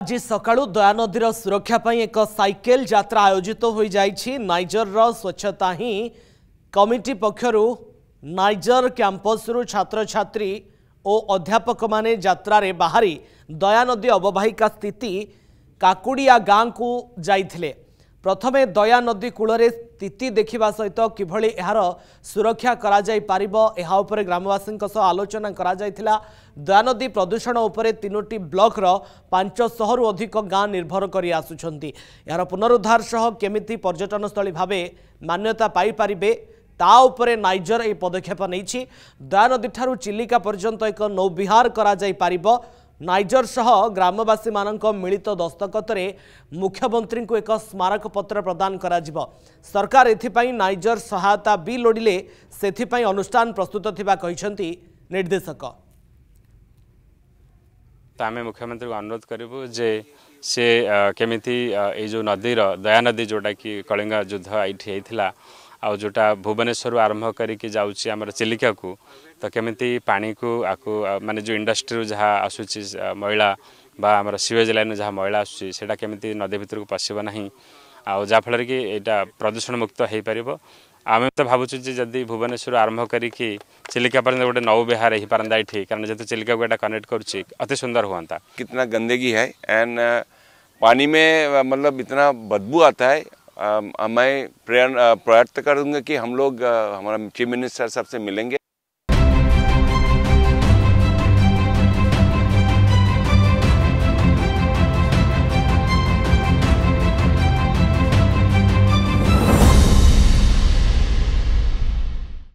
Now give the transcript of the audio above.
आज सकाळु दयानदीर सुरक्षा पई एक साइकेल यात्रा आयोजित हो जाइछि। नाइजर स्वच्छता ही कमिटी पक्षरु नाइजर कैंपस रु छात्र छात्री और अध्यापक माने यात्रा रे बाहरी दयानदी अववाहिका स्थिति काकुड़िया गाँ को जाइथिले। प्रथमे दयानदी कूल स्थिति देखा सहित किभली एहार सुरक्षा करा जाई पारिबो एहा उपरे ग्रामवासी आलोचना करा जाइथिला। दयानदी प्रदूषण उपरे 3टी ब्लॉक रो 500 रु अधिक गाँ निर्भर करी आसुछंती। यार पुनरुद्धार सह केमिति पर्यटन स्थली भावे मान्यता पाई पारिबे ता उपरे नाइजर ए पदक्षेप नैछि। दयानदी ठारू चिलिका पर्यंत एक नौविहार करा जाई पारिबो। नाइजर सह ग्रामवासी मानक मिलित दस्तखत मुख्यमंत्री को एक स्मारक पत्र प्रदान करा जिवो। सरकार एथिपाई नाइजर सहायता भी लोडिले सेथिपाई अनुष्ठान प्रस्तुत थिबा कहिसंती निर्देशक। आम मुख्यमंत्री को अनुरोध करूँ जे से केमिति ये जो नदीर दयानदी जोटा कि कलिंग युद्ध ये होता आ जोटा भुवनेश्वर आरंभ करके जाऊँगी आम चिलिका को तो केमिति पानी को आकु माने जो इंडस्ट्री जहाँ आसूची मैला बा आम सीवेज लाइन जहाँ मैला आसूँ केमिति नदी भितर को पशब ना आ जहाँफल कि यहाँ प्रदूषण मुक्त हो पार। आम तो भावुँ जदि भुवनेश्वर आरंभ करके चिलिका पर्यटन गोटे नौ विहार हो पारंता ये कारण जेहतु चिलिका को कनेक्ट करुच्ची अति सुंदर हुआ। कितना गंदगी है एंड पानी में मतलब इतना बदबू आता है। मैं प्रयत्न करूँगा कि हम लोग हमारा चीफ मिनिस्टर साहब से मिलेंगे।